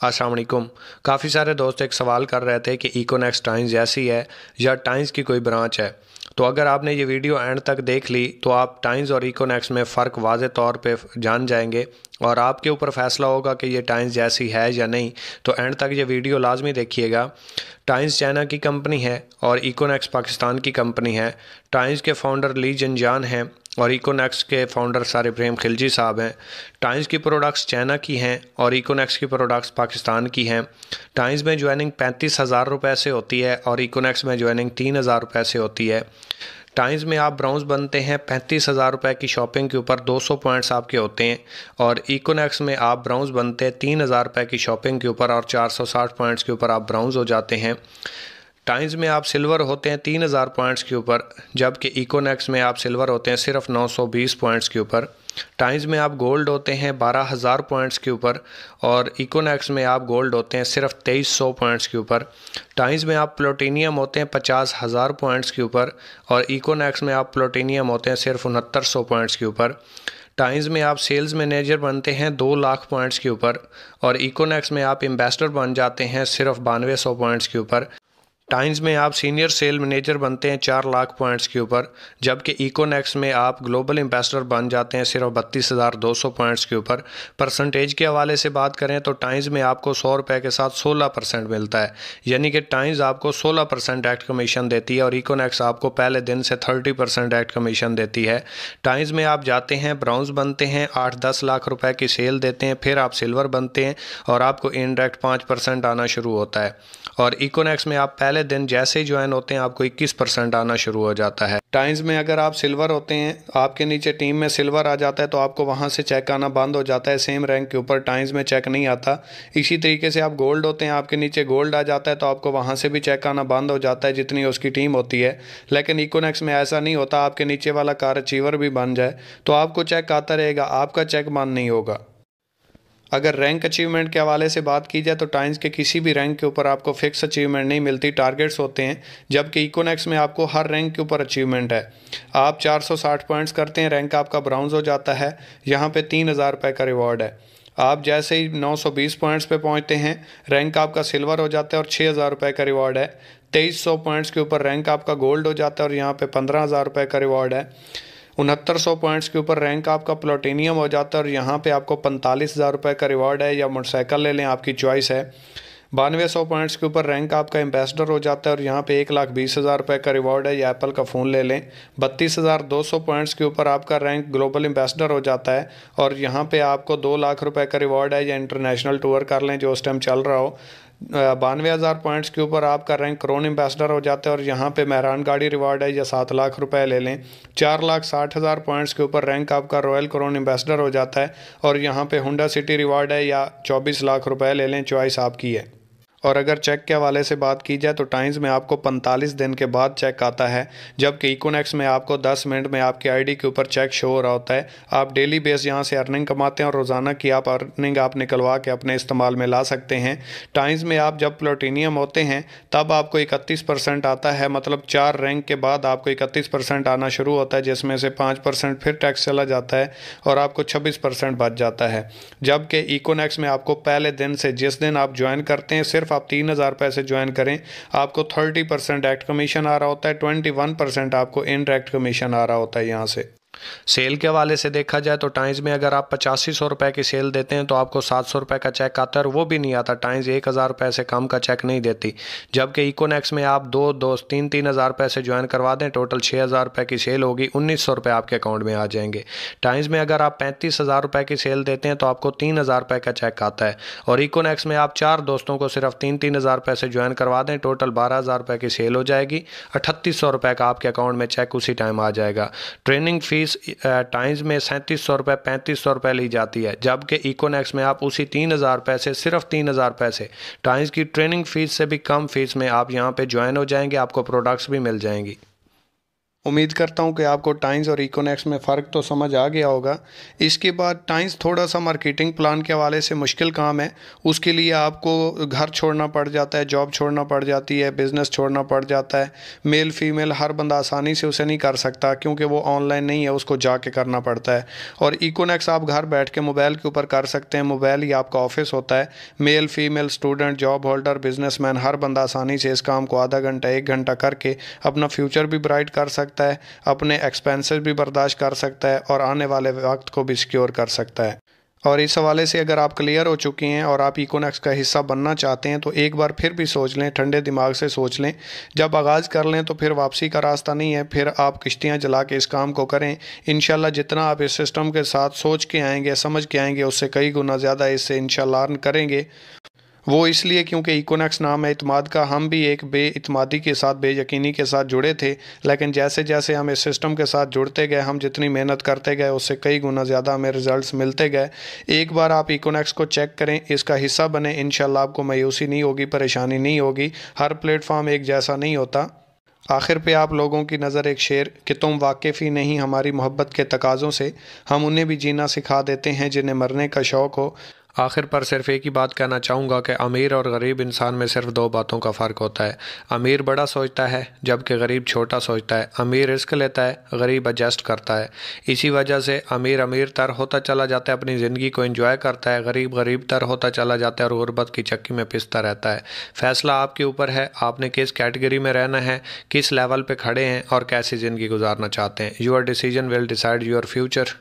अस्सलाम वालेकुम। काफ़ी सारे दोस्त एक सवाल कर रहे थे कि इकोनेक्स टाइम्स जैसी है या टाइम्स की कोई ब्रांच है। तो अगर आपने ये वीडियो एंड तक देख ली तो आप टाइम्स और इकोनेक्स में फ़र्क वाज़े तौर पे जान जाएंगे और आपके ऊपर फैसला होगा कि ये टाइम्स जैसी है या नहीं। तो एंड तक ये वीडियो लाजमी देखिएगा। टाइम्स चाइना की कंपनी है और इकोनेक्स पाकिस्तान की कंपनी है। टाइम्स के फाउंडर ली जंजान हैं और इकोनेक्स के फाउंडर सार इब्राहिम खिलजी साहब हैं। टाइम्स की प्रोडक्ट्स चाइना की हैं और इकोनेक्स की प्रोडक्ट्स पाकिस्तान की हैं। टाइम्स में ज्वाइनिंग 35,000 रुपये से होती है और इकोनेक्स में ज्वाइनिंग 3,000 रुपये से होती है। टाइम्स में आप ब्राउन्स बनते हैं 35,000 रुपये की शॉपिंग के ऊपर 200 पॉइंट्स आपके होते हैं और इकोनेक्स में आप ब्राउन्स बनते हैं 3,000 रुपये की शॉपिंग के ऊपर और 460 पॉइंट्स के ऊपर आप ब्राउन्स हो जाते हैं। टाइम्स में आप सिल्वर होते हैं 3,000 पॉइंट्स के ऊपर, जबकि इकोनेक्स में आप सिल्वर होते हैं सिर्फ 920 पॉइंट्स के ऊपर। टाइम्स में आप गोल्ड होते हैं 12,000 पॉइंट्स के ऊपर और इकोनेक्स में आप गोल्ड होते हैं सिर्फ 2,300 पॉइंट्स के ऊपर। टाइम्स में आप प्लूटोनियम होते हैं 50,000 पॉइंट्स के ऊपर और इकोनेक्स में आप प्लूटोनियम होते हैं सिर्फ 6900 पॉइंट्स के ऊपर। टाइम्स में आप सेल्स मैनेजर बनते हैं 2 लाख पॉइंट्स के ऊपर और इकोनेक्स में आप एम्बेसडर बन जाते हैं सिर्फ 9200 पॉइंट्स के ऊपर। टाइम्स में आप सीनियर सेल मैनेजर बनते हैं 4 लाख पॉइंट्स के ऊपर, जबकि इकोनेक्स में आप ग्लोबल एम्बेसडर बन जाते हैं सिर्फ 32,200 पॉइंट्स के ऊपर। परसेंटेज के हवाले से बात करें तो टाइम्स में आपको 100 रुपये के साथ 16% मिलता है, यानी कि टाइम्स आपको 16% डायरेक्ट कमीशन देती है और इकोनेक्स आपको पहले दिन से 30% डायरेक्ट कमीशन देती है। टाइम्स में आप जाते हैं ब्राउन्स बनते हैं 8-10 लाख रुपए की सेल देते हैं, फिर आप सिल्वर बनते हैं और आपको इनडायरेक्ट 5% आना शुरू होता है और इकोनेक्स में आप पहले दिन जैसे ही ज्वाइन होते हैं आपको 21% आना शुरू हो जाता है। टाइम्स में अगर आप सिल्वर होते हैं, आपके नीचे टीम में सिल्वर आ जाता है तो आपको वहां से चेक आना बंद हो जाता है, सेम रैंक के ऊपर टाइम्स में चेक नहीं आता। इसी तरीके से आप गोल्ड होते हैं, आपके नीचे गोल्ड आ जाता है तो आपको वहां से भी चेक आना बंद हो जाता है जितनी उसकी टीम होती है। लेकिन इकोनेक्स में ऐसा नहीं होता, आपके नीचे वाला कार अचीवर भी बन जाए तो आपको चेक आता रहेगा, आपका चेक बंद नहीं होगा। अगर रैंक अचीवमेंट के हवाले से बात की जाए तो टाइम्स के किसी भी रैंक के ऊपर आपको फिक्स अचीवमेंट नहीं मिलती, टारगेट्स होते हैं, जबकि इकोनेक्स में आपको हर रैंक के ऊपर अचीवमेंट है। आप 460 पॉइंट्स करते हैं, रैंक आपका ब्राउन्स हो जाता है, यहाँ पे 3,000 रुपये का रिवॉर्ड है। आप जैसे ही 920 पॉइंट्स पे पहुँचते हैं, रैंक आपका सिल्वर हो जाता है और 6,000 रुपये का रिवॉर्ड है। 2,300 पॉइंट्स के ऊपर रैंक आपका गोल्ड हो जाता है और यहाँ पे 15,000 रुपये का रिवॉर्ड है। 6900 पॉइंट्स के ऊपर रैंक आपका प्लूटोनियम हो जाता है और यहाँ पे आपको 45,000 रुपये का रिवॉर्ड है, या मोटरसाइकिल ले लें, आपकी चॉइस है। 9200 पॉइंट्स के ऊपर रैंक आपका एम्बेसडर हो जाता है और यहाँ पे 1,20,000 रुपये का रिवॉर्ड है, या एप्पल का फ़ोन ले लें। 32,200 पॉइंट्स के ऊपर आपका रैंक ग्लोबल एम्बेसडर हो जाता है और यहाँ पे आपको 2 लाख रुपये का रिवॉर्ड है, या इंटरनेशनल टूर कर लें जो उस टाइम चल रहा हो। 92,000 पॉइंट्स के ऊपर आपका रैंक क्रोन एम्बेसडर हो जाता है और यहाँ पे मेहरान गाड़ी रिवार्ड है, या 7 लाख रुपए ले लें। 4,60,000 पॉइंट्स के ऊपर रैंक आपका रॉयल क्रोन एम्बेसडर हो जाता है और यहाँ पे हुंडा सिटी रिवार्ड है, या 24 लाख रुपए ले लें, चॉइस आपकी है। और अगर चेक के हवाले से बात की जाए तो टाइम्स में आपको 45 दिन के बाद चेक आता है, जबकि इकोनेक्स में आपको 10 मिनट में आपकी आईडी के ऊपर चेक शो हो रहा होता है। आप डेली बेस यहाँ से अर्निंग कमाते हैं और रोज़ाना की आप अर्निंग आप निकलवा के अपने इस्तेमाल में ला सकते हैं। टाइम्स में आप जब प्लूटोनियम होते हैं तब आपको 31% आता है, मतलब 4 रैंक के बाद आपको 31% आना शुरू होता है, जिसमें से 5% फिर टैक्स चला जाता है और आपको 26% बच जाता है। जबकि इकोनेक्स में आपको पहले दिन से, जिस दिन आप ज्वाइन करते हैं, सिर्फ आप 3,000 रुपये से ज्वाइन करें, आपको 30% डायरेक्ट कमीशन आ रहा होता है, 21% आपको इनडायरेक्ट कमीशन आ रहा होता है। यहाँ से सेल के हवाले से देखा जाए तो टाइम्स में अगर आप 8500 रुपये की सेल देते हैं तो आपको 700 रुपये का चेक आता है और वो भी नहीं आता। टाइम्स 1,000 रुपये से कम का चेक नहीं देती, जबकि इकोनेक्स में आप 2-3,000 रुपये से ज्वाइन करवा दें, टोटल 6,000 रुपये की सेल होगी, 1,900 रुपये आपके अकाउंट में आ जाएंगे। टाइम्स में अगर आप 35,000 रुपये की सेल देते हैं तो आपको 3,000 रुपये का चेक आता है और इकोनेक्स में आप 4 दोस्तों को सिर्फ 3,000 रुपये से ज्वाइन करवा दें, टोटल 12,000 रुपये की सेल हो जाएगी, 3,800 रुपये का आपके अकाउंट में चेक उसी टाइम आ जाएगा। ट्रेनिंग फीस टाइम्स में 3,700 रुपये 3,500 रुपये ली जाती है, जबकि इकोनेक्स में आप उसी 3,000 रुपये से, सिर्फ 3,000 रुपये से, टाइम्स की ट्रेनिंग फीस से भी कम फीस में आप यहाँ पे ज्वाइन हो जाएंगे, आपको प्रोडक्ट्स भी मिल जाएंगी। उम्मीद करता हूँ कि आपको टाइम्स और इकोनेक्स में फ़र्क तो समझ आ गया होगा। इसके बाद टाइम्स थोड़ा सा मार्केटिंग प्लान के हवाले से मुश्किल काम है। उसके लिए आपको घर छोड़ना पड़ जाता है, जॉब छोड़ना पड़ जाती है, बिज़नेस छोड़ना पड़ जाता है। मेल फीमेल हर बंदा आसानी से उसे नहीं कर सकता क्योंकि वो ऑनलाइन नहीं है, उसको जाके करना पड़ता है। और इकोनेक्स आप घर बैठ के मोबाइल के ऊपर कर सकते हैं। मोबाइल ही आपका ऑफिस होता है। Male female, student, job holder, businessman हर बंदा आसानी से इस काम को आधा घंटा 1 घंटा करके अपना फ्यूचर भी ब्राइट कर सकता है, अपने एक्सपेंसेस भी बर्दाश्त कर सकता है और आने वाले वक्त को भी सिक्योर कर सकता है। और इस हवाले से अगर आप क्लियर हो चुकी हैं और आप इकोनेक्स का हिस्सा बनना चाहते हैं तो एक बार फिर भी सोच लें, ठंडे दिमाग से सोच लें। जब आगाज़ कर लें तो फिर वापसी का रास्ता नहीं है, फिर आप किश्तियाँ जला के इस काम को करें। इंशाल्लाह जितना आप इस सिस्टम के साथ सोच के आएंगे, समझ के आएंगे, उससे कई गुना ज़्यादा इससे इंशाल्लाह अर्न करेंगे। वो इसलिए क्योंकि इकोनेक्स नाम है इत्माद का। हम भी एक बेइत्मादी के साथ, बेयकीनी के साथ जुड़े थे, लेकिन जैसे जैसे हम इस सिस्टम के साथ जुड़ते गए, हम जितनी मेहनत करते गए उससे कई गुना ज़्यादा हमें रिजल्ट्स मिलते गए। एक बार आप इकोनेक्स को चेक करें, इसका हिस्सा बने, इंशाल्लाह आपको मायूसी नहीं होगी, परेशानी नहीं होगी। हर प्लेटफॉर्म एक जैसा नहीं होता। आखिर पे आप लोगों की नज़र एक शेर कि तुम वाकिफ़ ही नहीं हमारी मोहब्बत के तकाज़ों से, हम उन्हें भी जीना सिखा देते हैं जिन्हें मरने का शौक़ हो। आखिर पर सिर्फ एक ही बात कहना चाहूँगा कि अमीर और गरीब इंसान में सिर्फ दो बातों का फ़र्क होता है। अमीर बड़ा सोचता है जबकि गरीब छोटा सोचता है। अमीर रिस्क लेता है, गरीब एडजस्ट करता है। इसी वजह से अमीर अमीर तर होता चला जाता है, अपनी ज़िंदगी को एंजॉय करता है, गरीब गरीब तर होता चला जाता है और गुर्बत की चक्की में पिसता रहता है। फ़ैसला आपके ऊपर है, आपने किस कैटेगरी में रहना है, किस लेवल पर खड़े हैं और कैसी ज़िंदगी गुजारना चाहते हैं। Your decision will decide your future.